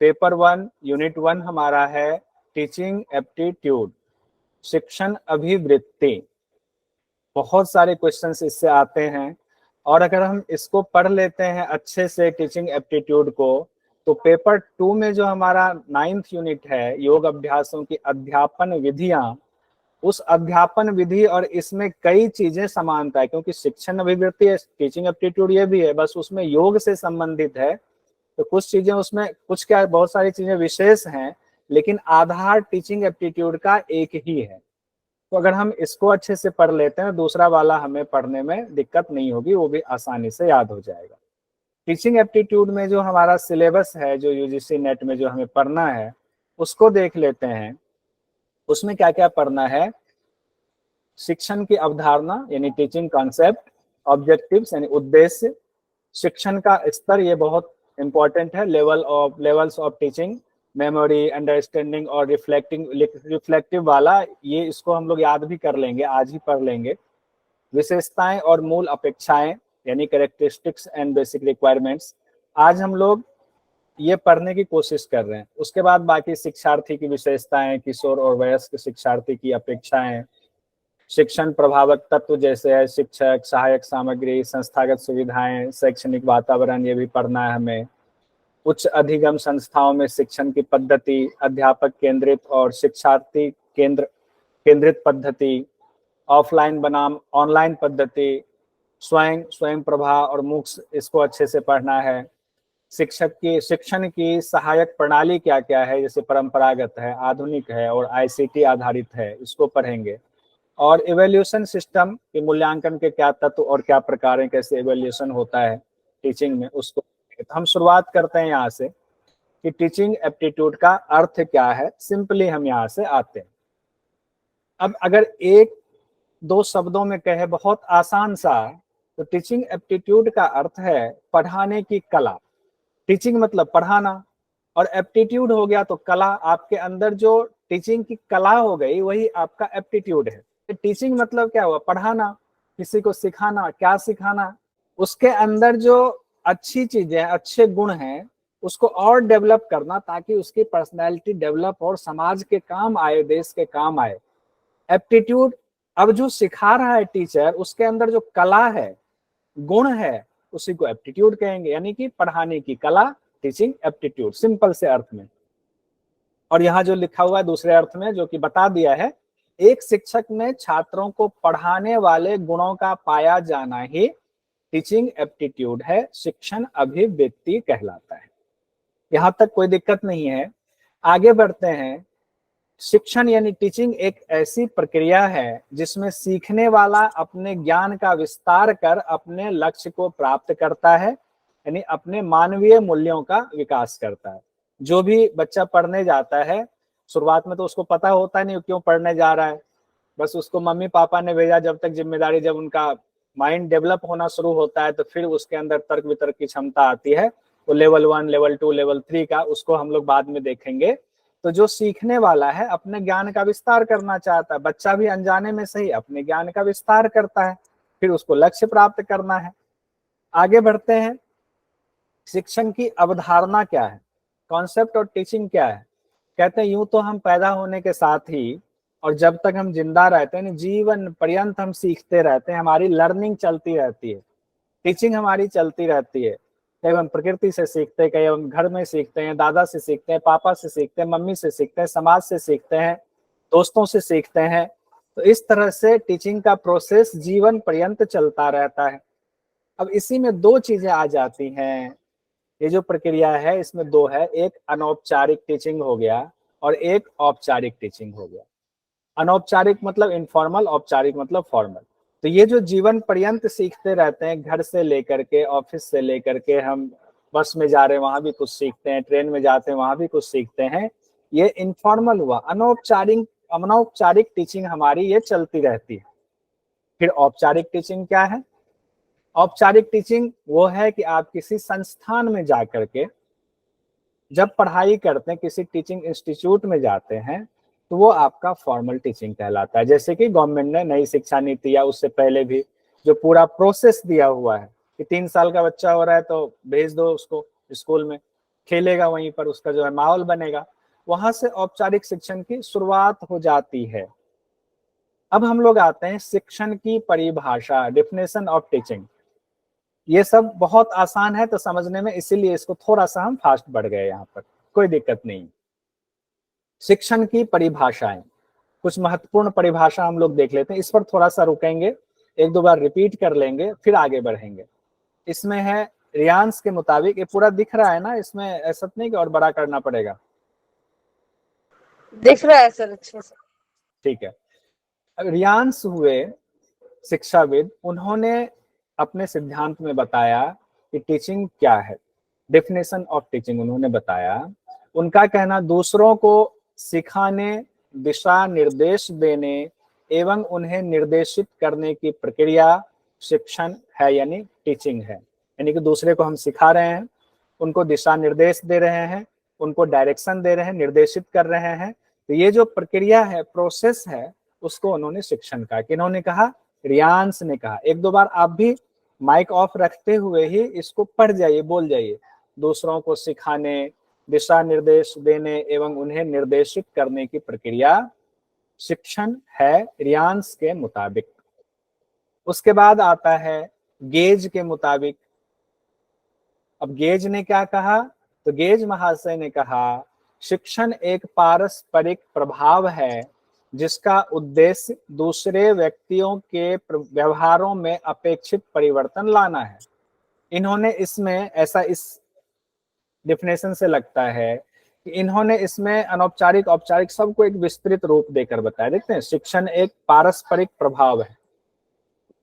Paper 1 unit 1 हमारा है teaching aptitude, शिक्षण अभिवृत्ति। बहुत सारे क्वेश्चंस इससे आते हैं, और अगर हम इसको पढ़ लेते हैं अच्छे से टीचिंग एप्टीट्यूड को, तो पेपर 2 में जो हमारा 9th यूनिट है योग अभ्यासों की अध्यापन विधियां, उस अध्यापन विधि और इसमें कई चीजें समानता है, क्योंकि शिक्षण अभिवृत्ति है, टीचिंग एप्टीट्यूड ये भी है, बस उसमें योग से संबंधित है। तो कुछ चीजें उसमें, कुछ क्या, बहुत सारी चीजें विशेष हैं, लेकिन आधार टीचिंग एप्टीट्यूड का एक ही है। तो अगर हम इसको अच्छे से पढ़ लेते हैं, दूसरा वाला हमें पढ़ने में दिक्कत नहीं होगी, वो भी आसानी से याद हो जाएगा। टीचिंग एप्टीट्यूड में जो हमारा सिलेबस है, जो यूजीसी नेट में जो हमें पढ़ना है, उसको देख लेते हैं। उसमें क्या क्या पढ़ना है? शिक्षण की अवधारणा यानी टीचिंग कॉन्सेप्ट, ऑब्जेक्टिव्स यानी उद्देश्य, शिक्षण का स्तर, ये बहुत इंपॉर्टेंट है, levels of teaching, memory, understanding और रिफ्लेक्टिव वाला, ये इसको हम लोग याद भी कर लेंगे, आज ही पढ़ लेंगे। विशेषताएं और मूल अपेक्षाएं यानी कैरेक्टरिस्टिक्स एंड बेसिक रिक्वायरमेंट्स, आज हम लोग ये पढ़ने की कोशिश कर रहे हैं। उसके बाद बाकी शिक्षार्थी की विशेषताएं, किशोर और वयस्क शिक्षार्थी की अपेक्षाएं, शिक्षण प्रभावक तत्व जैसे है शिक्षक, सहायक सामग्री, संस्थागत सुविधाएं, शैक्षणिक वातावरण, ये भी पढ़ना है हमें। उच्च अधिगम संस्थाओं में शिक्षण की पद्धति, अध्यापक केंद्रित और शिक्षार्थी केंद्रित पद्धति, ऑफलाइन बनाम ऑनलाइन पद्धति, स्वयं प्रभा और मूक्स, इसको अच्छे से पढ़ना है। शिक्षण की सहायक प्रणाली क्या क्या है, जैसे परंपरागत है, आधुनिक है और आईसीटी आधारित है, इसको पढ़ेंगे। और इवैल्यूएशन सिस्टम के मूल्यांकन के क्या तत्व और क्या प्रकार हैं, कैसे इवैल्यूएशन होता है टीचिंग में, उसको। तो हम शुरुआत करते हैं यहाँ से कि टीचिंग एप्टीट्यूड का अर्थ क्या है। सिंपली हम यहाँ से आते हैं। अब अगर एक दो शब्दों में कहे, बहुत आसान सा, तो टीचिंग एप्टीट्यूड का अर्थ है पढ़ाने की कला। टीचिंग मतलब पढ़ाना, और एप्टीट्यूड हो गया तो कला। आपके अंदर जो टीचिंग की कला हो गई, वही आपका एप्टीट्यूड है। टीचिंग मतलब क्या हुआ? पढ़ाना, किसी को सिखाना। क्या सिखाना? उसके अंदर जो अच्छी चीजें, अच्छे गुण हैं, उसको और डेवलप करना, ताकि उसकी पर्सनैलिटी डेवलप और समाज के काम आए, देश के काम आए। एप्टीट्यूड, अब जो सिखा रहा है टीचर, उसके अंदर जो कला है, गुण है, उसी को एप्टीट्यूड कहेंगे, यानी कि पढ़ाने की कला, टीचिंग एप्टीट्यूड, सिंपल से अर्थ में। और यहाँ जो लिखा हुआ है दूसरे अर्थ में, जो कि बता दिया है, एक शिक्षक में छात्रों को पढ़ाने वाले गुणों का पाया जाना ही टीचिंग एप्टीट्यूड है, शिक्षण अभिव्यक्ति कहलाता है। यहां तक कोई दिक्कत नहीं है। आगे बढ़ते हैं। शिक्षण यानी टीचिंग एक ऐसी प्रक्रिया है जिसमें सीखने वाला अपने ज्ञान का विस्तार कर अपने लक्ष्य को प्राप्त करता है, यानी अपने मानवीय मूल्यों का विकास करता है। जो भी बच्चा पढ़ने जाता है, शुरुआत में तो उसको पता होता नहीं क्यों पढ़ने जा रहा है, बस उसको मम्मी पापा ने भेजा। जब तक जिम्मेदारी, जब उनका माइंड डेवलप होना शुरू होता है, तो फिर उसके अंदर तर्क वितर्क की क्षमता आती है। तो लेवल 1, लेवल 2, लेवल 3 का, उसको हम लोग बाद में देखेंगे। तो जो सीखने वाला है अपने ज्ञान का विस्तार करना चाहता है, बच्चा भी अनजाने में सही अपने ज्ञान का विस्तार करता है, फिर उसको लक्ष्य प्राप्त करना है। आगे बढ़ते हैं। शिक्षण की अवधारणा क्या है, कॉन्सेप्ट और टीचिंग क्या है? कहते हैं यूं तो हम पैदा होने के साथ ही और जब तक हम जिंदा रहते हैं, जीवन पर्यंत हम सीखते रहते हैं, हमारी लर्निंग चलती रहती है, टीचिंग हमारी चलती रहती है। कई हम प्रकृति से सीखते हैं, कई हम घर में सीखते हैं, दादा से सीखते हैं, पापा से सीखते हैं, मम्मी से सीखते हैं, समाज से सीखते हैं, दोस्तों से सीखते हैं। तो इस तरह से टीचिंग का प्रोसेस जीवन पर्यंत चलता रहता है। अब इसी में दो चीजें आ जाती हैं। ये जो प्रक्रिया है इसमें दो है, एक अनौपचारिक टीचिंग हो गया और एक औपचारिक टीचिंग हो गया। अनौपचारिक मतलब इनफॉर्मल, औपचारिक मतलब फॉर्मल। तो ये जो जीवन पर्यंत सीखते रहते हैं, घर से लेकर के, ऑफिस से लेकर के, हम बस में जा रहे हैं वहां भी कुछ सीखते हैं, ट्रेन में जाते हैं वहां भी कुछ सीखते हैं, ये इनफॉर्मल हुआ। अनौपचारिक टीचिंग हमारी ये चलती रहती है। फिर औपचारिक टीचिंग क्या है? औपचारिक टीचिंग वो है कि आप किसी संस्थान में जाकर के जब पढ़ाई करते हैं, किसी टीचिंग इंस्टीट्यूट में जाते हैं, तो वो आपका फॉर्मल टीचिंग कहलाता है। जैसे कि गवर्नमेंट ने नई शिक्षा नीति या उससे पहले भी जो पूरा प्रोसेस दिया हुआ है कि 3 साल का बच्चा हो रहा है तो भेज दो उसको स्कूल में, खेलेगा, वहीं पर उसका जो है माहौल बनेगा। वहां से औपचारिक शिक्षण की शुरुआत हो जाती है। अब हम लोग आते हैं शिक्षण की परिभाषा, डेफिनेशन ऑफ टीचिंग। ये सब बहुत आसान है तो समझने में, इसीलिए इसको थोड़ा सा हम फास्ट बढ़ गए यहाँ पर, कोई दिक्कत नहीं। शिक्षण की परिभाषाएं, कुछ महत्वपूर्ण परिभाषा हम लोग देख लेते हैं, इस पर थोड़ा सा रुकेंगे, एक दो बार रिपीट कर लेंगे, फिर आगे बढ़ेंगे। इसमें है रियांस के मुताबिक, ये पूरा दिख रहा है ना, इसमें ऐसा नहीं कि और बड़ा करना पड़ेगा? दिख रहा है सर अच्छे से। ठीक है। रियांस हुए शिक्षाविद, उन्होंने अपने सिद्धांत में बताया कि टीचिंग क्या है। डेफिनेशन ऑफ टीचिंग उन्होंने बताया, उनका कहना दूसरों को सिखाने, दिशा निर्देश देने एवं उन्हें निर्देशित करने की प्रक्रिया शिक्षण है, यानी टीचिंग है। यानी कि दूसरे को हम सिखा रहे हैं, उनको दिशा निर्देश दे रहे हैं, उनको डायरेक्शन दे रहे हैं, निर्देशित कर रहे हैं। तो ये जो प्रक्रिया है, प्रोसेस है, उसको उन्होंने शिक्षण कहा। किन्होंने कहा? रियांस ने कहा। एक दो बार आप भी माइक ऑफ रखते हुए ही इसको पढ़ जाइए, बोल जाइए। दूसरों को सिखाने, दिशा निर्देश देने एवं उन्हें निर्देशित करने की प्रक्रिया शिक्षण है रियांस के मुताबिक। उसके बाद आता है गेज के मुताबिक। अब गेज ने क्या कहा? तो गेज महाशय ने कहा, शिक्षण एक पारस्परिक प्रभाव है जिसका उद्देश्य दूसरे व्यक्तियों के व्यवहारों में अपेक्षित परिवर्तन लाना है। इन्होंने इसमें ऐसा, इस डिफिनेशन से लगता है कि इन्होंने इसमें अनौपचारिक औपचारिक सबको एक विस्तृत रूप देकर बताया। देखते हैं, शिक्षण एक पारस्परिक प्रभाव है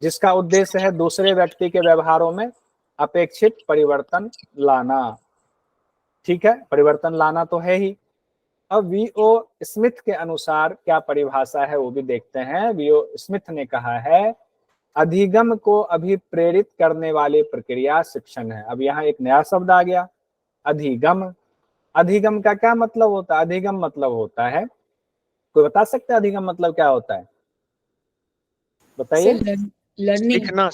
जिसका उद्देश्य है दूसरे व्यक्ति के व्यवहारों में अपेक्षित परिवर्तन लाना। ठीक है, परिवर्तन लाना तो है ही। अब वीओ स्मिथ के अनुसार क्या परिभाषा है वो भी देखते हैं। वीओ स्मिथ ने कहा है, अधिगम को अभिप्रेरित करने वाली प्रक्रिया शिक्षण है। अब यहाँ एक नया शब्द आ गया, अधिगम। अधिगम का क्या मतलब होता है? अधिगम मतलब होता है, कोई बता सकता है अधिगम मतलब क्या होता है? बताइए। लर्निंग। सीखना।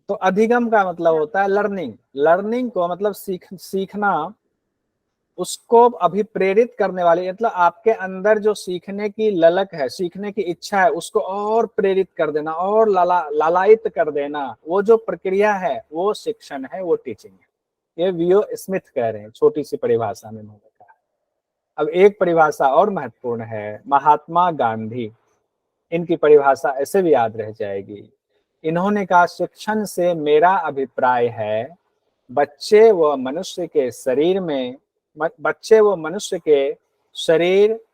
तो अधिगम का मतलब होता है लर्निंग। लर्निंग को मतलब सीखना, उसको अभिप्रेरित करने वाली, मतलब आपके अंदर जो सीखने की ललक है, सीखने की इच्छा है, उसको और प्रेरित कर देना और लालायित कर देना, वो जो प्रक्रिया है वो शिक्षण है, वो टीचिंग है। ये वीओ स्मिथ कह रहे हैं, छोटी सी परिभाषा में उन्होंने कहा। अब एक परिभाषा और महत्वपूर्ण है, महात्मा गांधी। इनकी परिभाषा ऐसे भी याद रह जाएगी। इन्होंने कहा, शिक्षण से मेरा अभिप्राय है बच्चे व मनुष्य के शरीर,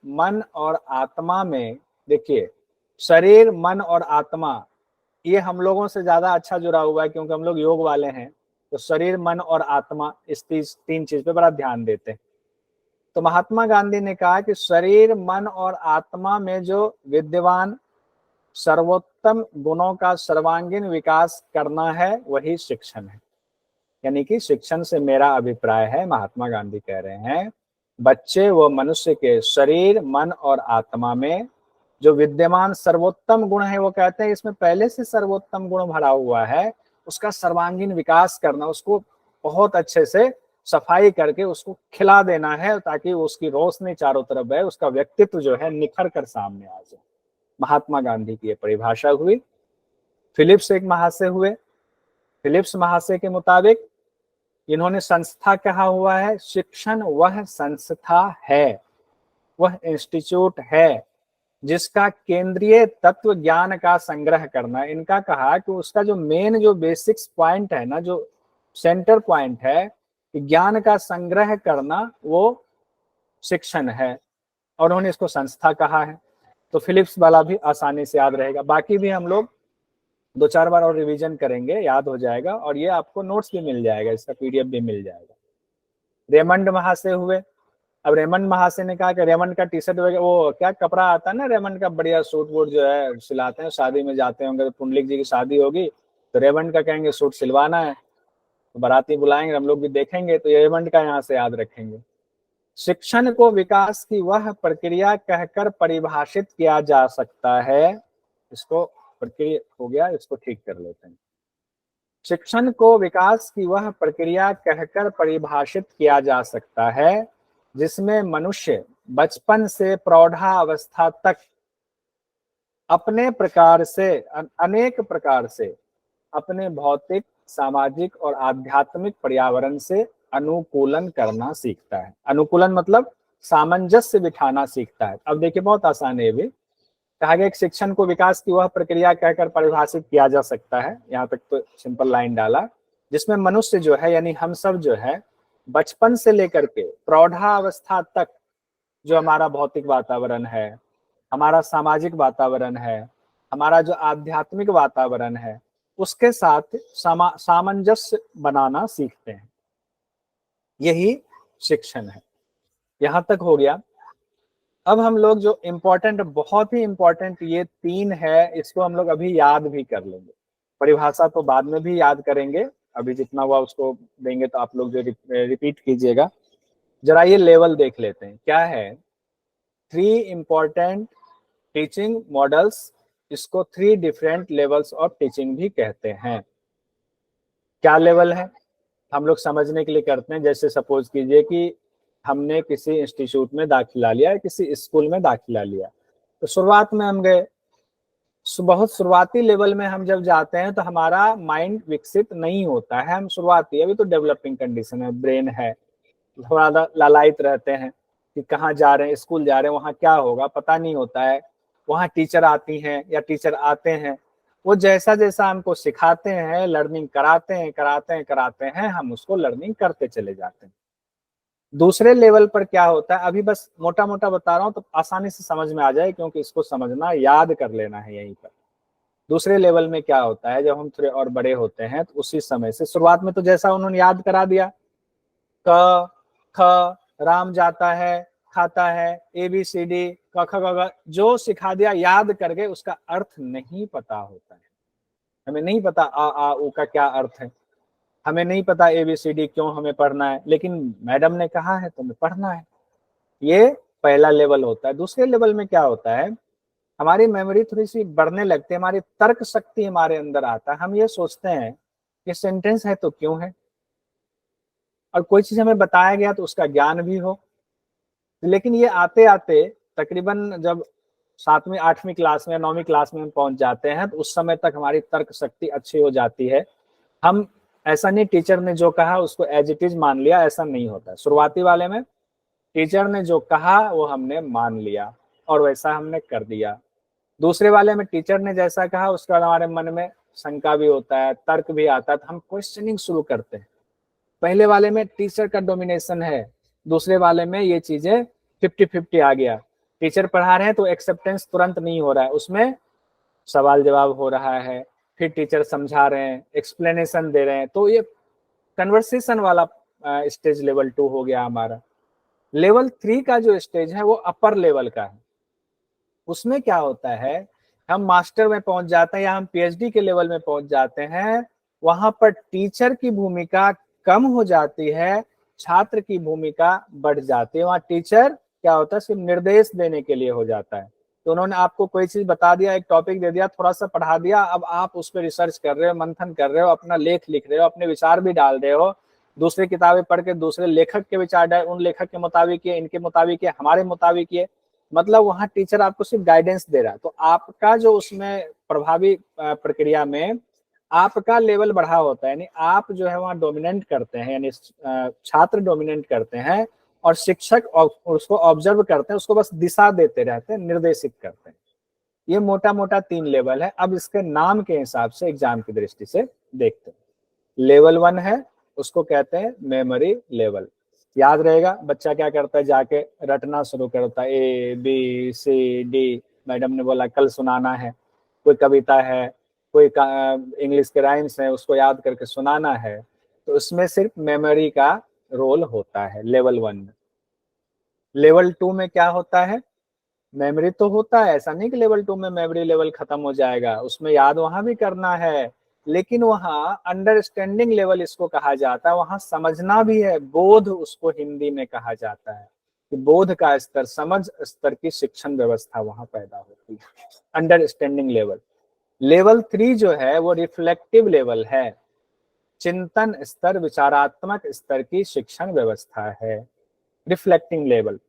मन और आत्मा में, देखिए शरीर, मन और आत्मा, ये हम लोगों से ज्यादा अच्छा जुड़ा हुआ है क्योंकि हम लोग योग वाले हैं। तो शरीर, मन और आत्मा, इस तीन चीज पे बड़ा ध्यान देते हैं। तो महात्मा गांधी ने कहा कि शरीर, मन और आत्मा में जो विद्यमान सर्वोत्तम गुणों का सर्वांगीण विकास करना है, वही शिक्षण है। यानी कि शिक्षण से मेरा अभिप्राय है, महात्मा गांधी कह रहे हैं, बच्चे व मनुष्य के शरीर, मन और आत्मा में जो विद्यमान सर्वोत्तम गुण है, वो कहते हैं इसमें पहले से सर्वोत्तम गुण भरा हुआ है, उसका सर्वांगीण विकास करना, उसको बहुत अच्छे से सफाई करके उसको खिला देना है ताकि उसकी रोशनी चारों तरफ है, उसका व्यक्तित्व जो है निखर कर सामने आ जाए। महात्मा गांधी की ये परिभाषा हुई। फिलिप्स एक महाशय हुए। फिलिप्स महाशय के मुताबिक इन्होंने संस्था कहा हुआ है, शिक्षण वह संस्था है, वह इंस्टीट्यूट है जिसका केंद्रीय तत्व ज्ञान का संग्रह करना। इनका कहा कि उसका जो मेन, जो बेसिक्स पॉइंट है ना, जो सेंटर पॉइंट है, कि ज्ञान का संग्रह करना, वो शिक्षण है, और उन्होंने इसको संस्था कहा है। तो फिलिप्स वाला भी आसानी से याद रहेगा। बाकी भी हम लोग दो चार बार और रिवीजन करेंगे, याद हो जाएगा, और ये आपको नोट्स भी मिल जाएगा, इसका पीडीएफ भी मिल जाएगा। रेमंड महाशय हुए। अब रेमंड महाशय ने कहा कि रेमंड का टी शर्ट वगैरह, वो क्या कपड़ा आता है ना रेमंड का, बढ़िया सूट वूट जो है सिलाते हैं, शादी में जाते होंगे, तो पुंडलिक जी की शादी होगी तो रेमंड का कहेंगे सूट सिलवाना है, तो बाराती बुलाएंगे, हम लोग भी देखेंगे, तो ये रेमंड का यहाँ से याद रखेंगे। शिक्षण को विकास की वह प्रक्रिया कहकर परिभाषित किया जा सकता है। इसको प्रक्रिया हो गया, इसको ठीक कर लेते हैं। शिक्षण को विकास की वह प्रक्रिया कहकर परिभाषित किया जा सकता है जिसमें मनुष्य बचपन से प्रौढ़ावस्था तक अपने प्रकार से अनेक प्रकार से अपने भौतिक, सामाजिक और आध्यात्मिक पर्यावरण से अनुकूलन करना सीखता है। अनुकूलन मतलब सामंजस्य बिठाना सीखता है। अब देखिए बहुत आसान है ये भी। कहा गया कि शिक्षण को विकास की वह प्रक्रिया कहकर परिभाषित किया जा सकता है, यहाँ तक तो सिंपल लाइन डाला, जिसमें मनुष्य जो है यानी हम सब जो है बचपन से लेकर के प्रौढ़ावस्था तक जो हमारा भौतिक वातावरण है, हमारा सामाजिक वातावरण है, हमारा जो आध्यात्मिक वातावरण है, उसके साथ सामंजस्य बनाना सीखते हैं। यही शिक्षण है। यहां तक हो गया। अब हम लोग जो इम्पोर्टेंट, बहुत ही इम्पोर्टेंट ये 3 है, इसको हम लोग अभी याद भी कर लेंगे। परिभाषा तो बाद में भी याद करेंगे, अभी जितना हुआ उसको देंगे तो आप लोग जो रिपीट कीजिएगा। जरा ये लेवल देख लेते हैं क्या है। 3 इम्पोर्टेंट टीचिंग मॉडल्स, इसको 3 डिफरेंट लेवल्स ऑफ टीचिंग भी कहते हैं। क्या लेवल है हम लोग समझने के लिए करते हैं। जैसे सपोज कीजिए कि हमने किसी इंस्टीट्यूट में दाखिला लिया, किसी स्कूल में दाखिला लिया, तो शुरुआत में हम गए, बहुत शुरुआती लेवल में हम जब जाते हैं तो हमारा माइंड विकसित नहीं होता है। हम शुरुआती, अभी तो डेवलपिंग कंडीशन है, ब्रेन है, थोड़ा लालायित रहते हैं कि कहाँ जा रहे हैं, स्कूल जा रहे हैं, वहाँ क्या होगा पता नहीं होता है। वहाँ टीचर आती हैं या टीचर आते हैं, वो जैसा जैसा हमको सिखाते हैं, लर्निंग कराते हैं, हम उसको लर्निंग करते चले जाते हैं। दूसरे लेवल पर क्या होता है, अभी बस मोटा मोटा बता रहा हूँ तो आसानी से समझ में आ जाए, क्योंकि इसको समझना, याद कर लेना है यहीं पर। दूसरे लेवल में क्या होता है, जब हम थोड़े और बड़े होते हैं तो उसी समय से, शुरुआत में तो जैसा उन्होंने याद करा दिया, क ख, राम जाता है, खाता है, ABCD, क ख ग घ, जो सिखा दिया याद करके उसका अर्थ नहीं पता होता है। हमें नहीं पता आ उ का क्या अर्थ है, हमें नहीं पता ABCD क्यों हमें पढ़ना है, लेकिन मैडम ने कहा है तो हमें पढ़ना है। ये पहला लेवल होता है। दूसरे लेवल में क्या होता है, हमारी मेमोरी थोड़ी सी बढ़ने लगती है, हमारी तर्क शक्ति हमारे अंदर आता है। हम ये सोचते हैं कि सेंटेंस है तो क्यों है, और कोई चीज हमें बताया गया तो उसका ज्ञान भी हो। लेकिन ये आते आते तकरीबन जब 7वीं 8वीं क्लास में, 9वीं क्लास में हम पहुंच जाते हैं तो उस समय तक हमारी तर्क शक्ति अच्छी हो जाती है। हम ऐसा नहीं टीचर ने जो कहा उसको एज इट इज मान लिया, ऐसा नहीं होता है। शुरुआती वाले में टीचर ने जो कहा वो हमने मान लिया और वैसा हमने कर दिया। दूसरे वाले में टीचर ने जैसा कहा उसके बाद हमारे मन में शंका भी होता है, तर्क भी आता है, तो हम क्वेश्चनिंग शुरू करते हैं। पहले वाले में टीचर का डोमिनेशन है, दूसरे वाले में ये चीजें 50-50 आ गया। टीचर पढ़ा रहे हैं तो एक्सेप्टेंस तुरंत नहीं हो रहा है, उसमें सवाल जवाब हो रहा है, फिर टीचर समझा रहे हैं, एक्सप्लेनेशन दे रहे हैं, तो ये कन्वर्सेशन वाला स्टेज लेवल 2 हो गया हमारा। लेवल 3 का जो स्टेज है वो अपर लेवल का है। उसमें क्या होता है, हम मास्टर में पहुंच जाते हैं या हम PhD के लेवल में पहुंच जाते हैं। वहां पर टीचर की भूमिका कम हो जाती है, छात्र की भूमिका बढ़ जाती है। वहां टीचर क्या होता है, सिर्फ निर्देश देने के लिए हो जाता है। तो उन्होंने आपको कोई चीज बता दिया, एक टॉपिक दे दिया, थोड़ा सा पढ़ा दिया, अब आप उस पर रिसर्च कर रहे हो, मंथन कर रहे हो, अपना लेख लिख रहे हो, अपने विचार भी डाल रहे हो, दूसरी किताबें पढ़ के दूसरे लेखक के विचार डाल, उन लेखक के मुताबिक ये, इनके मुताबिक ये, हमारे मुताबिक ये, मतलब वहां टीचर आपको सिर्फ गाइडेंस दे रहा है। तो आपका जो उसमें प्रभावी प्रक्रिया में आपका लेवल बढ़ा होता है, यानी आप जो है वहां डोमिनेंट करते हैं, यानी छात्र डोमिनेंट करते हैं और शिक्षक उसको ऑब्जर्व करते हैं, उसको बस दिशा देते रहते हैं, निर्देशित करते हैं। ये मोटा मोटा 3 लेवल है। अब इसके नाम के हिसाब से एग्जाम की दृष्टि से देखते हैं। लेवल 1 है, उसको कहते हैं मेमोरी लेवल। याद रहेगा, बच्चा क्या करता है, जाके रटना शुरू करता है, ABCD, मैडम ने बोला कल सुनाना है, कोई कविता है, कोई इंग्लिश के राइम्स है, उसको याद करके सुनाना है। तो उसमें सिर्फ मेमोरी का रोल होता है लेवल 1 में। लेवल 2 में क्या होता है, मेमोरी तो होता है, ऐसा नहीं कि लेवल 2 में मेमोरी लेवल खत्म हो जाएगा, उसमें याद वहां भी करना है, लेकिन वहां अंडरस्टैंडिंग लेवल इसको कहा जाता है, वहां समझना भी है, बोध उसको हिंदी में कहा जाता है कि बोध का स्तर, समझ स्तर की शिक्षण व्यवस्था वहां पैदा होती है, अंडरस्टैंडिंग लेवल। लेवल 3 जो है वो रिफ्लेक्टिव लेवल है। चिंतन स्तर, विचारात्मक स्तर की शिक्षण व्यवस्था है। रिफ्लेक्टिंग लेवल,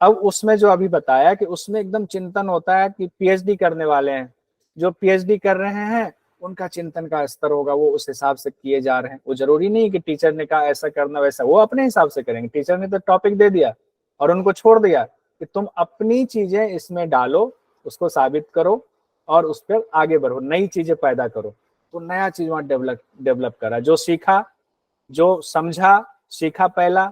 अब उसमें जो अभी बताया कि उसमें एकदम चिंतन होता है कि पीएचडी करने वाले हैं, जो पीएचडी कर रहे हैं उनका चिंतन का स्तर होगा, वो उस हिसाब से किए जा रहे हैं। वो जरूरी नहीं कि टीचर ने कहा ऐसा करना वैसा, वो अपने हिसाब से करेंगे। टीचर ने तो टॉपिक दे दिया और उनको छोड़ दिया कि तुम अपनी चीजें इसमें डालो, उसको साबित करो और उस पर आगे बढ़ो, नई चीजें पैदा करो। तो नया चीज वहां डेवलप करा, जो सीखा, जो समझा, सीखा पहला,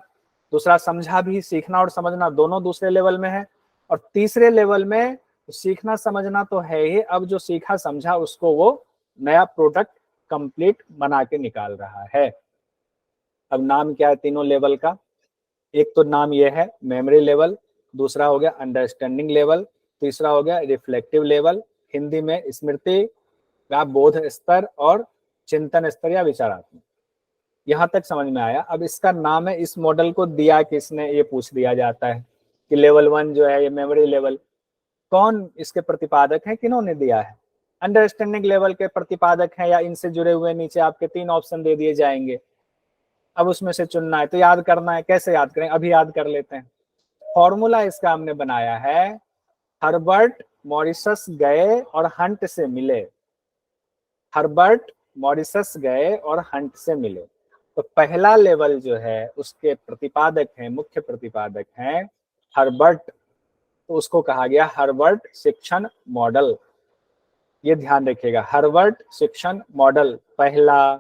दूसरा समझा भी, सीखना और समझना दोनों दूसरे लेवल में है। और तीसरे लेवल में सीखना समझना तो है ही, अब जो सीखा समझा उसको वो नया प्रोडक्ट कंप्लीट बना के निकाल रहा है। अब नाम क्या है तीनों लेवल का? एक तो नाम ये है मेमोरी लेवल, दूसरा हो गया अंडरस्टैंडिंग लेवल, तीसरा हो गया रिफ्लेक्टिव लेवल, हिंदी में स्मृति का बोध स्तर और चिंतन स्तर या विचारात्मक। यहां तक समझ में आया। अब इसका नाम है, इस मॉडल को दिया किसने, ये पूछ दिया जाता है कि लेवल 1 जो है ये मेमोरी लेवल, कौन इसके प्रतिपादक है, किन्होंने दिया है? अंडरस्टैंडिंग लेवल के प्रतिपादक हैं या इनसे जुड़े हुए, नीचे आपके 3 ऑप्शन दे दिए जाएंगे। अब उसमें से चुनना है, तो याद करना है। कैसे याद करें, अभी याद कर लेते हैं। फॉर्मूला इसका हमने बनाया है, हर्बर्ट मॉरिसस गए और हंट से मिले। हर्बर्ट मॉरिसस गए और हंट से मिले। तो पहला लेवल जो है उसके प्रतिपादक हैं, मुख्य प्रतिपादक हैं हर्बर्ट, तो उसको कहा गया हर्बर्ट शिक्षण मॉडल। ये ध्यान रखिएगा, हर्बर्ट शिक्षण मॉडल पहला।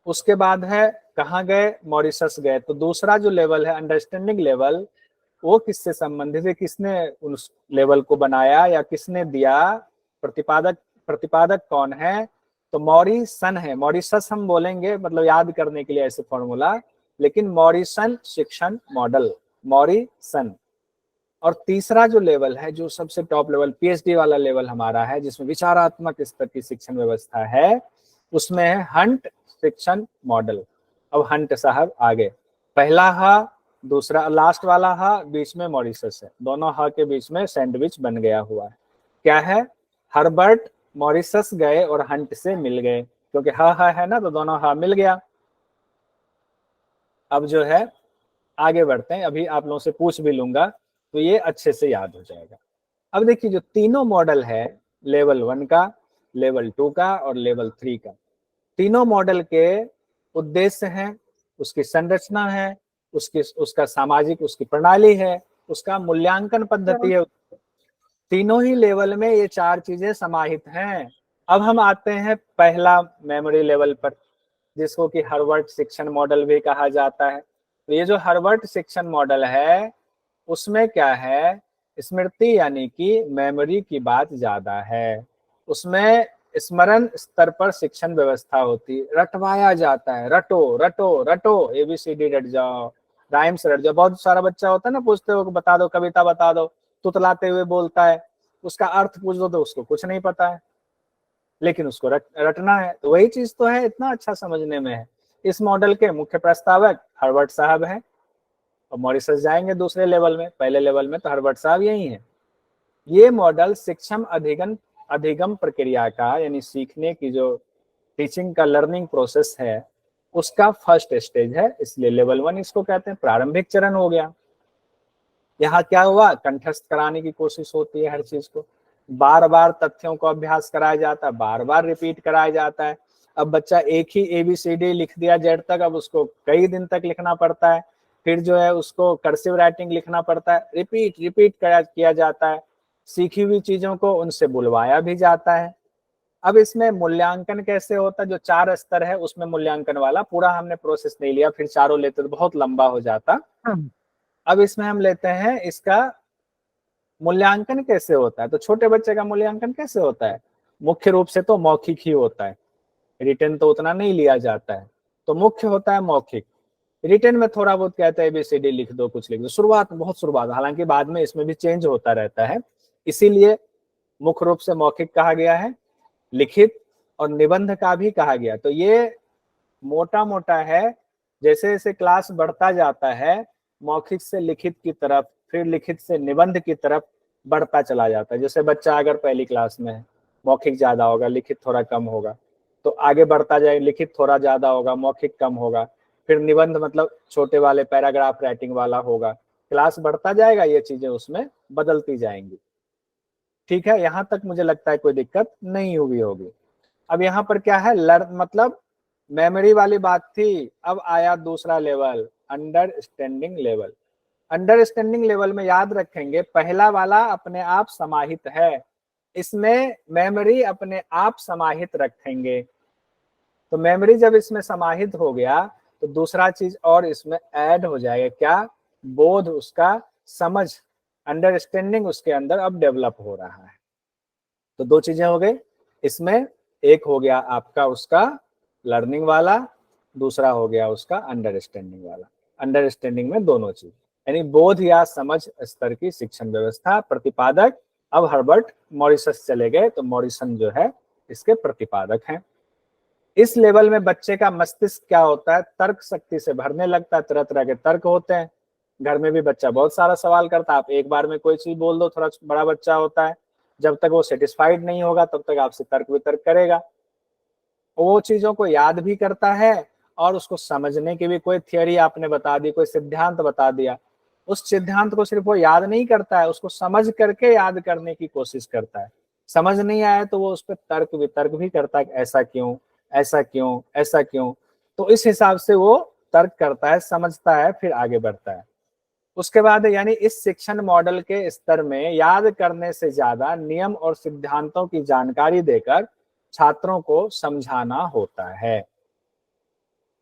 उसके बाद है कहाँ गए, मॉरिशस गए। तो दूसरा जो लेवल है अंडरस्टैंडिंग लेवल, वो किससे संबंधित है, किसने उस लेवल को बनाया या किसने दिया, प्रतिपादक कौन है? तो मॉरिसन है। मॉरिशस हम बोलेंगे मतलब याद करने के लिए ऐसे फॉर्मूला, लेकिन मॉरिसन शिक्षण मॉडल, मॉरिसन। और तीसरा जो लेवल है, जो सबसे टॉप लेवल, पीएचडी वाला लेवल हमारा है, जिसमें विचारात्मक स्तर की शिक्षण व्यवस्था है, उसमें है हंट शिक्षण मॉडल। अब हंट साहब आगे, पहला हा, दूसरा लास्ट वाला हा, बीच में मॉरिशस है, दोनों हा के बीच में सैंडविच बन गया हुआ है। क्या है? हर्बर्ट मॉरिशस गए और हंट से मिल गए, क्योंकि हा है ना, तो दोनों हा मिल गया। अब जो है आगे बढ़ते हैं, अभी आप लोगों से पूछ भी लूंगा तो ये अच्छे से याद हो जाएगा। अब देखिए जो तीनों मॉडल है, लेवल 1 का, लेवल 2 का और लेवल 3 का, तीनों मॉडल के उद्देश्य हैं, उसकी संरचना है, उसका सामाजिक उसकी प्रणाली है, उसका मूल्यांकन पद्धति है। तीनों ही लेवल में ये 4 चीजें समाहित हैं। अब हम आते हैं पहला मेमोरी लेवल पर, जिसको कि हर्बर्ट शिक्षण मॉडल भी कहा जाता है। तो ये जो हर्बर्ट शिक्षण मॉडल है उसमें क्या है, स्मृति यानी कि मेमोरी की बात ज्यादा है। उसमें स्मरण स्तर पर शिक्षण व्यवस्था होती, रटवाया जाता है, रटो रटो रटो, ABCD रट जाओ, राइम्स रट जाओ। बहुत सारा बच्चा होता है ना, पूछते हो बता दो कविता बता दो, तुतलाते हुए बोलता है, उसका अर्थ पूछ दो तो उसको कुछ नहीं पता है, लेकिन उसको रटना है। तो वही चीज तो है, इतना अच्छा समझने में है। इस मॉडल के मुख्य प्रस्तावक हर्बर्ट साहब हैं, और मॉरिशस जाएंगे दूसरे लेवल में, पहले लेवल में तो हर्बर्ट साहब यही है। ये मॉडल शिक्षण अधिगम प्रक्रिया का, यानी सीखने की जो टीचिंग का लर्निंग प्रोसेस है उसका फर्स्ट स्टेज है, इसलिए लेवल 1 इसको कहते हैं, प्रारंभिक चरण हो गया। यहाँ क्या हुआ, कंठस्थ कराने की कोशिश होती है हर चीज को, बार बार तथ्यों को अभ्यास कराया जाता है, बार बार रिपीट कराया जाता है। अब बच्चा एक ही ABCD लिख दिया जेड तक, अब उसको कई दिन तक लिखना पड़ता है, फिर जो है उसको कर्सिव राइटिंग लिखना पड़ता है, रिपीट किया जाता है। सीखी हुई चीजों को उनसे बुलवाया भी जाता है। अब इसमें मूल्यांकन कैसे होता है, जो 4 स्तर है उसमें मूल्यांकन वाला पूरा हमने प्रोसेस नहीं लिया, फिर चारों लेते तो बहुत लंबा हो जाता। अब इसमें हम लेते हैं इसका मूल्यांकन कैसे होता है। तो छोटे बच्चे का मूल्यांकन कैसे होता है, मुख्य रूप से तो मौखिक ही होता है, रिटन तो उतना नहीं लिया जाता है, तो मुख्य होता है मौखिक। रिटन में थोड़ा बहुत कहते हैं ABCD लिख दो, कुछ लिख दो, शुरुआत बहुत शुरुआत, हालांकि बाद में इसमें भी चेंज होता रहता है, इसीलिए मुख्य रूप से मौखिक कहा गया है। लिखित और निबंध का भी कहा गया। तो ये मोटा मोटा है, जैसे जैसे क्लास बढ़ता जाता है मौखिक से लिखित की तरफ, फिर लिखित से निबंध की तरफ बढ़ता चला जाता है। जैसे बच्चा अगर पहली क्लास में है, मौखिक ज्यादा होगा, लिखित थोड़ा कम होगा, तो आगे बढ़ता जाए, लिखित थोड़ा ज्यादा होगा, मौखिक कम होगा, फिर निबंध मतलब छोटे वाले पैराग्राफ राइटिंग वाला होगा, क्लास बढ़ता जाएगा, ये चीजें उसमें बदलती जाएंगी। ठीक है, यहाँ तक मुझे लगता है कोई दिक्कत नहीं हुई होगी। अब यहाँ पर क्या है, लर्न मतलब मेमोरी वाली बात थी, अब आया दूसरा level, understanding level. Understanding level में याद रखेंगे, पहला वाला अपने आप समाहित है, इसमें मेमोरी अपने आप समाहित रखेंगे। तो मेमोरी जब इसमें समाहित हो गया तो दूसरा चीज और इसमें ऐड हो जाएगा, क्या, बोध, उसका समझ, अंडरस्टैंडिंग उसके अंदर अब डेवलप हो रहा है। तो दो चीजें हो गई इसमें, एक हो गया आपका उसका लर्निंग वाला, दूसरा हो गया उसका अंडरस्टैंडिंग वाला। अंडरस्टैंडिंग में दोनों चीज, यानी बोध या समझ स्तर की शिक्षण व्यवस्था। प्रतिपादक अब हर्बर्ट मॉरिसस चले गए, तो मॉरिसन जो है इसके प्रतिपादक हैं। इस लेवल में बच्चे का मस्तिष्क क्या होता है, तर्क शक्ति से भरने लगता है, तरह तरह के तर्क होते हैं। घर में भी बच्चा बहुत सारा सवाल करता है, आप एक बार में कोई चीज बोल दो, थोड़ा बड़ा बच्चा होता है, जब तक वो सेटिस्फाइड नहीं होगा तब तक आपसे तर्क वितर्क करेगा। वो चीजों को याद भी करता है और उसको समझने की भी, कोई थियरी आपने बता दी, कोई सिद्धांत बता दिया, उस सिद्धांत को सिर्फ वो याद नहीं करता है, उसको समझ करके याद करने की कोशिश करता है। समझ नहीं आया तो वो उस पर तर्क वितर्क भी करता है, ऐसा क्यों, ऐसा क्यों, ऐसा क्यों। तो इस हिसाब से वो तर्क करता है, समझता है, फिर आगे बढ़ता है। उसके बाद यानी इस शिक्षण मॉडल के स्तर में याद करने से ज्यादा नियम और सिद्धांतों की जानकारी देकर छात्रों को समझाना होता है।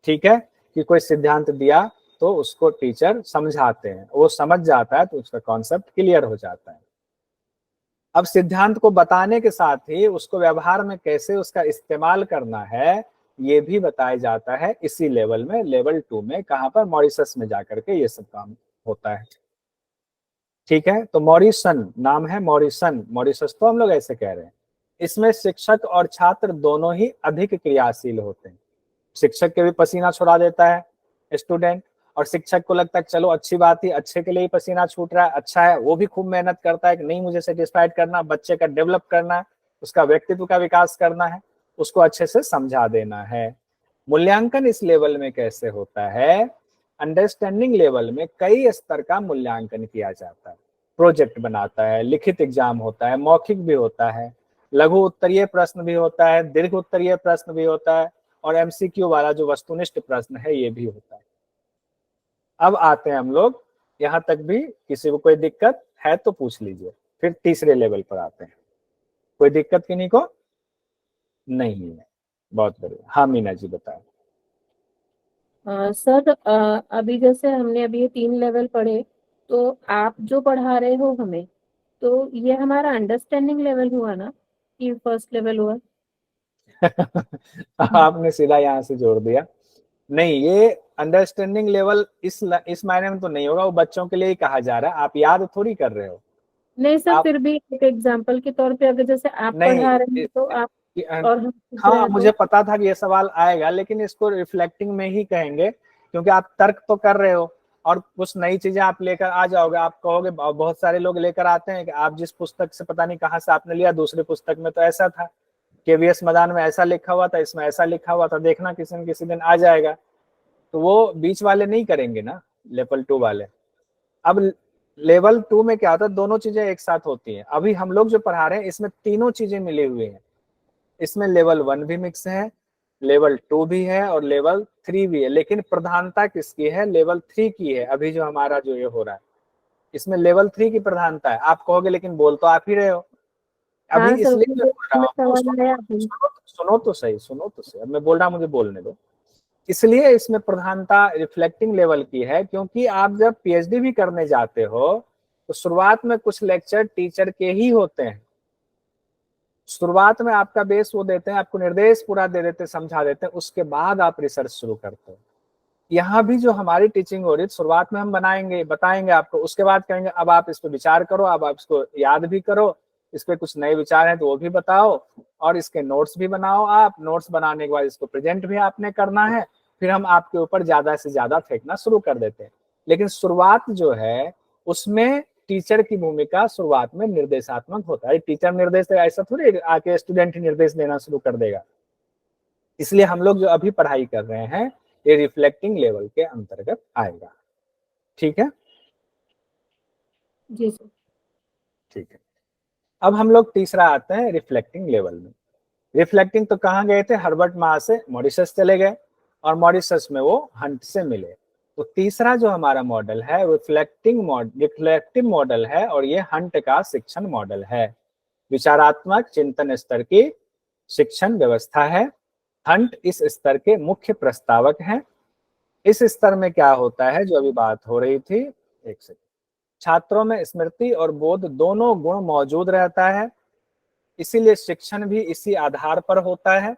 ठीक है, कि कोई सिद्धांत दिया तो उसको टीचर समझाते हैं, वो समझ जाता है तो उसका कॉन्सेप्ट क्लियर हो जाता है। अब सिद्धांत को बताने के साथ ही उसको व्यवहार में कैसे उसका इस्तेमाल करना है ये भी बताया जाता है इसी लेवल में, लेवल 2 में। कहां पर, मॉरिशस में जाकर के ये सब काम होता है। ठीक है, तो मॉरिसन नाम है, मॉरिसन, मॉरिशस तो हम लोग ऐसे कह रहे हैं। इसमें शिक्षक और छात्र दोनों ही अधिक क्रियाशील होते हैं। शिक्षक के भी पसीना छुड़ा देता है स्टूडेंट, और शिक्षक को लगता है चलो अच्छी बात ही, अच्छे के लिए ही पसीना छूट रहा है, अच्छा है। वो भी खूब मेहनत करता है कि नहीं, मुझे सेटिस्फाइड करना, बच्चे का डेवलप करना है, उसका व्यक्तित्व का विकास करना है, उसको अच्छे से समझा देना है। मूल्यांकन इस लेवल में कैसे होता है, अंडरस्टैंडिंग लेवल में कई स्तर का मूल्यांकन किया जाता है। प्रोजेक्ट बनाता है, लिखित एग्जाम होता है, मौखिक भी होता है, लघु उत्तरीय प्रश्न भी होता है, दीर्घ उत्तरीय प्रश्न भी होता है, और एमसीक्यू वाला जो वस्तुनिष्ठ प्रश्न है ये भी होता है। अब आते हैं हम लोग, यहां तक भी किसी को कोई दिक्कत है तो पूछ लीजिए, फिर तीसरे लेवल पर आते हैं। कोई दिक्कत किन्हीं को नहीं है? बहुत बढ़िया। हाँ मीना जी बताएं। सर, अभी जैसे हमने अभी ये 3 लेवल पढ़े, तो आप जो पढ़ा रहे हो हमें, तो ये हमारा अंडरस्टैंडिंग लेवल हुआ ना, कि फर्स्ट लेवल हुआ? आपने सीधा यहाँ से जोड़ दिया। नहीं, ये अंडरस्टैंडिंग लेवल इस मायने में तो नहीं होगा, वो बच्चों के लिए ही कहा जा रहा है, आप याद थोड़ी कर रहे हो। नहीं सर, आप फिर भी एक एग्जांपल के तौर पे, अगर जैसे आप नहीं पढ़ा रहे हैं तो आप और हम सीख रहे हाँ हैं मुझे तो। पता था कि ये सवाल आएगा, लेकिन इसको रिफ्लेक्टिंग में ही कहेंगे, क्योंकि आप तर्क तो कर रहे हो और कुछ नई चीजें आप लेकर आ जाओगे। आप कहोगे, बहुत सारे लोग लेकर आते हैं कि आप जिस पुस्तक से पता नहीं कहाँ से आपने लिया, दूसरी पुस्तक में तो ऐसा था, केवीएस मदान में ऐसा लिखा हुआ था, इसमें ऐसा लिखा हुआ था, देखना किसी न किसी दिन आ जाएगा। तो वो बीच वाले नहीं करेंगे ना, लेवल 2 वाले। अब लेवल 2 में क्या होता है, दोनों चीजें एक साथ होती हैं। अभी हम लोग जो पढ़ा रहे हैं इसमें तीनों चीजें मिली हुई हैं। इसमें लेवल 1 भी मिक्स है, लेवल 2 भी है और लेवल 3 भी है, लेकिन प्रधानता किसकी है, लेवल 3 की है। अभी जो हमारा जो ये हो रहा है इसमें लेवल 3 की प्रधानता है। आप कहोगे लेकिन बोल तो आप ही रहे हो। अभी हाँ सर, इसलिए मैं मुझे बोल रहा में हूँ, सवाल आया अभी। सुनो तो सही, सुनो तो सही। अब मैं बोल रहा हूँ, मुझे बोलने दो। इसलिए इसमें प्रधानता रिफ्लेक्टिंग लेवल की है, क्योंकि आप जब पीएचडी भी करने जाते हो तो शुरुआत में कुछ लेक्चर टीचर के ही होते हैं। शुरुआत में आपका बेस वो देते हैं, आपको निर्देश पूरा दे देते, समझा देते हैं, उसके बाद आप रिसर्च शुरू करते हो। यहाँ भी जो हमारी टीचिंग हो रही है, शुरुआत में हम बनाएंगे, बताएंगे आपको, उसके बाद कहेंगे अब आप इस पर विचार करो, अब आप इसको याद भी करो, इस पे कुछ नए विचार हैं तो वो भी बताओ, और इसके नोट्स भी बनाओ। आप नोट्स बनाने के बाद इसको प्रेजेंट भी आपने करना है, फिर हम आपके ऊपर ज्यादा से ज्यादा फेंकना शुरू कर देते हैं। लेकिन शुरुआत जो है उसमें टीचर की भूमिका शुरुआत में निर्देशात्मक होता है। टीचर निर्देश ऐसा थोड़ी आके स्टूडेंट ही निर्देश देना शुरू कर देगा। इसलिए हम लोग जो अभी पढ़ाई कर रहे हैं ये रिफ्लेक्टिंग लेवल के अंतर्गत आएगा। ठीक है, जी सर। ठीक है। अब हम लोग तीसरा आते हैं रिफ्लेक्टिंग लेवल में। रिफ्लेक्टिंग तो कहाँ गए थे, हर्बर्ट माह से मॉरिशस चले गए और मॉरिशस में वो हंट से मिले। तो तीसरा जो हमारा मॉडल है रिफ्लेक्टिव मॉडल है और ये हंट का शिक्षण मॉडल है। विचारात्मक चिंतन स्तर की शिक्षण व्यवस्था है। हंट इस स्तर के मुख्य प्रस्तावक हैं। इस स्तर में क्या होता है, जो अभी बात हो रही थी, एक सेकंड, छात्रों में स्मृति और बोध दोनों गुण मौजूद रहता है, इसीलिए शिक्षण भी इसी आधार पर होता है।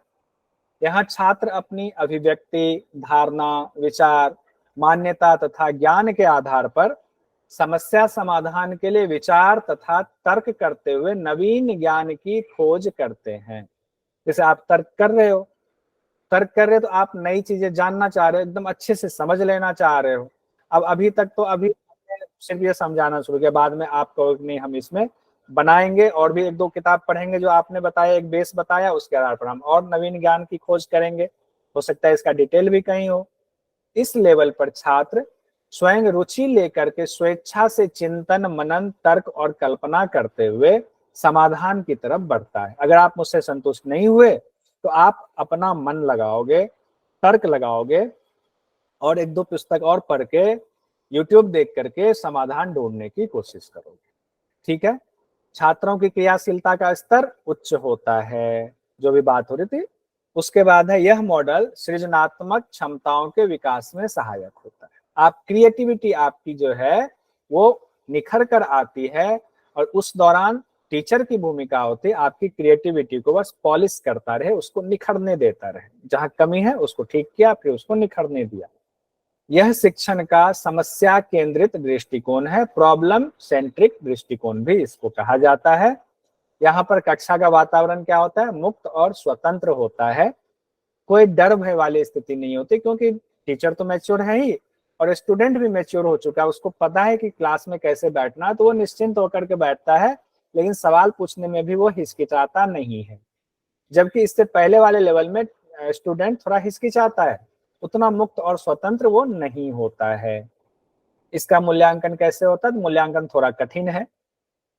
यहाँ छात्र अपनी अभिव्यक्ति, धारणा, विचार, मान्यता तथा ज्ञान के आधार पर समस्या समाधान के लिए विचार तथा तर्क करते हुए नवीन ज्ञान की खोज करते हैं। जैसे आप तर्क कर रहे हो, तो आप नई चीजें जानना चाह रहे हो, एकदम अच्छे से समझ लेना चाह रहे हो। अब अभी तक तो अभी सिर्फ ये समझाना शुरू किया, बाद में आप कहोगे नहीं हम इसमें बनाएंगे और भी एक दो किताब पढ़ेंगे जो आपने बताया, एक बेस बताया, उसके आधार पर हम और नवीन ज्ञान की खोज करेंगे। हो सकता है इसका डिटेल भी कहीं हो। इस लेवल पर छात्र स्वयं रुचि लेकर के स्वेच्छा से चिंतन, मनन, तर्क और कल्पना करते हुए समाधान की तरफ बढ़ता है। अगर आप मुझसे संतुष्ट नहीं हुए तो आप अपना मन लगाओगे, तर्क लगाओगे और एक दो पुस्तक और पढ़ के, यूट्यूब देख करके समाधान ढूंढने की कोशिश करोगे। ठीक है, छात्रों की क्रियाशीलता का स्तर उच्च होता है, जो भी बात हो रही थी। उसके बाद है यह मॉडल सृजनात्मक क्षमताओं के विकास में सहायक होता है। आप क्रिएटिविटी आपकी जो है वो निखर कर आती है और उस दौरान टीचर की भूमिका होती है आपकी क्रिएटिविटी को बस पॉलिश करता रहे, उसको निखरने देता रहे, जहां कमी है उसको ठीक किया, फिर उसको निखरने दिया। यह शिक्षण का समस्या केंद्रित दृष्टिकोण है, प्रॉब्लम सेंट्रिक दृष्टिकोण भी इसको कहा जाता है। यहाँ पर कक्षा का वातावरण क्या होता है, मुक्त और स्वतंत्र होता है। कोई डर भय वाली स्थिति नहीं होती, क्योंकि टीचर तो मैच्योर है ही और स्टूडेंट भी मैच्योर हो चुका है, उसको पता है कि क्लास में कैसे बैठना है, तो वो निश्चिंत होकर के बैठता है, लेकिन सवाल पूछने में भी वो हिचकिचाता नहीं है। जबकि इससे पहले वाले लेवल में स्टूडेंट थोड़ा हिचकिचाता है, उतना मुक्त और स्वतंत्र वो नहीं होता है। इसका मूल्यांकन कैसे होता है, तो मूल्यांकन थोड़ा कठिन है,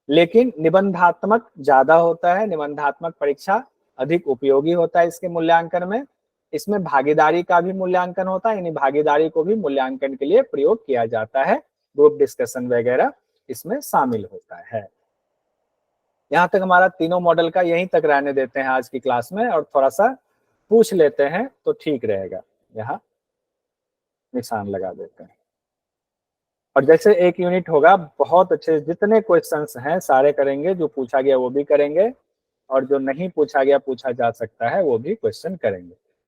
लेकिन निबंधात्मक ज्यादा होता है। निबंधात्मक परीक्षा अधिक उपयोगी होता है इसके मूल्यांकन में। इसमें भागीदारी का भी मूल्यांकन होता है, यानी भागीदारी को भी मूल्यांकन के लिए प्रयोग किया जाता है, ग्रुप डिस्कशन वगैरह इसमें शामिल होता है। यहाँ तक हमारा तीनों मॉडल का यहीं तक रहने देते हैं आज की क्लास में, और थोड़ा सा पूछ लेते हैं तो ठीक रहेगा। यहाँ निशान लगा देते हैं और जैसे एक यूनिट होगा, बहुत अच्छे जितने क्वेश्चंस हैं सारे करेंगे, जो पूछा गया वो भी करेंगे और जो नहीं पूछा गया, पूछा जा सकता है, वो भी क्वेश्चन करेंगे।